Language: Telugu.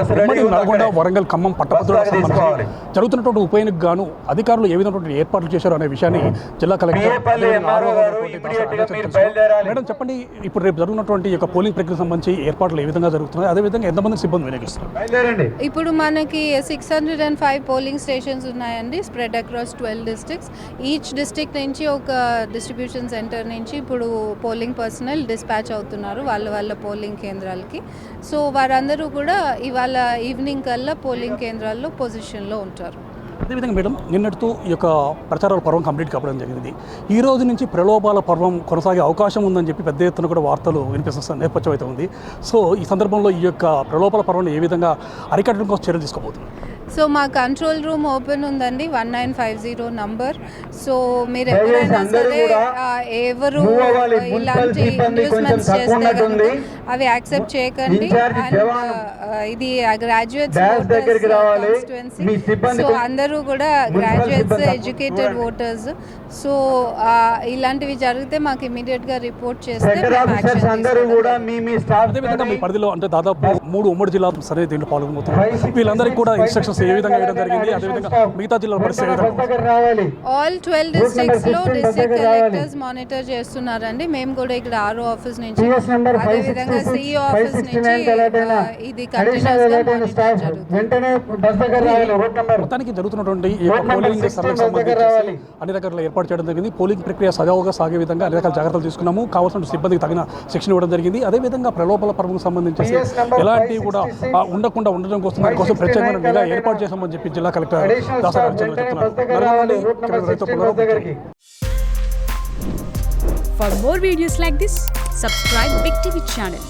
ఉమ్మడి నల్గొండ, వరంగల్, ఖమ్మం పట్టభద్రులకు సంబంధించి జరుగుతున్నటువంటి ఉప ఎన్నికకు గాను అధికారులు ఏ విధమైనటువంటి ఏర్పాట్లు చేశారు అనే విషయాన్ని జిల్లా కలెక్టర్ మేడం చెప్పండి. ఇప్పుడు రేపు జరుగుతున్నటువంటి యొక్క పోలింగ్ ప్రక్రియకు సంబంధించి ఏర్పాట్లు ఏ విధంగా జరుగుతున్నాయి, అదేవిధంగా ఎంతమంది సిబ్బంది వినియోగిస్తున్నారు? ఇప్పుడు మనకి 605 పోలింగ్ స్టేషన్స్ ఉన్నాయండి, spread across 12 districts. Each district నుంచి ఒక డిస్ట్రిబ్యూషన్ సెంటర్ నుంచి ఇప్పుడు పోలింగ్ పర్సనల్ డిస్పాచ్ అవుతున్నారు వాళ్ళ పోలింగ్ కేంద్రాలకి. సో వారందరూ కూడా ఇవాళ ఈవినింగ్ కల్లా పోలింగ్ కేంద్రాల్లో పొజిషన్లో ఉంటారు. అదేవిధంగా మేడం, నిన్నటితో ఈ యొక్క ప్రచారాల పర్వం కంప్లీట్ కావడం జరిగింది. ఈ రోజు నుంచి ప్రలోభాల పర్వం కొనసాగే అవకాశం ఉందని చెప్పి పెద్ద ఎత్తున కూడా వార్తలు వినిపిస్తున్న నేపథ్యం అయితే ఉంది. సో ఈ సందర్భంలో ఈ యొక్క ప్రలోభాల పర్వం ఏ విధంగా అరికట్టడం కోసం చర్యలు తీసుకోబోతున్నారు? సో మా కంట్రోల్ రూమ్ ఓపెన్ ఉందండి, 1950 నంబర్. సో మీరు ఎవరైనా సరే ఎవరు ఇలాంటి ఇండ్యూస్మెంట్స్ చేస్తే కనుక అవి యాక్సెప్ట్ చేయకండి. అండ్ ఇది గ్రాడ్యుయేట్స్ కాన్స్టిట్యుయెన్సీ, సో అందరూ కూడా గ్రాడ్యుయేట్స్, ఎడ్యుకేటెడ్ ఓటర్స్. సో ఇలాంటివి జరిగితే మాకు ఇమీడియట్గా రిపోర్ట్ చేస్తే అదేవిధంగా మీ పరిధిలో అంటే దాదాపు 3 ఉమ్మడి జిల్లాలు సరే దీంట్లో పాల్గొనబోతున్నారు. వీళ్ళందరికీ కూడా ఇన్స్ట్రక్షన్స్ ఏ విధంగా వేయడం జరిగింది, అదేవిధంగా మిగతా జిల్లాల పరిస్థితి ఆల్ 12 డిస్ట్రిక్ట్స్ లో డిస్ట్రిక్ట్ కలెక్టర్స్ మానిటర్ చేస్తున్నారండి. మేము కూడా ఇక్కడ ఆర్ఓ ఆఫీస్ నుంచి, అదేవిధంగా సిఇఓ ఆఫీస్ నుంచి ఇది కంటిన్యూస్ గా మానిటర్ జరుగుతుంది. మొత్తానికి జరుగుతున్నటువంటి పోలింగ్ సరళకు సంబంధించి అన్ని రకాల ఏర్పాటు చేయడం జరిగింది. పోలింగ్ ప్రక్రియ సజావుగా సాగే విధంగా అన్ని రకాల జాగ్రత్తలు తీసుకున్నాము. కావాల్సిన సిబ్బందికి తగిన శిక్షణ ఇవ్వడం జరిగింది. అదేవిధంగా ప్రలోభాల పర్వం సంబంధించి ఎలాంటివి కూడా ఉండకుండా ఉండడం కోసం దానికోసం ప్రత్యేకమైన నిఘా ఏర్పాటు చేశామని చెప్పి జిల్లా కలెక్టర్ దాసరి చెప్తున్నారు. For more videos like this, subscribe Big TV channel.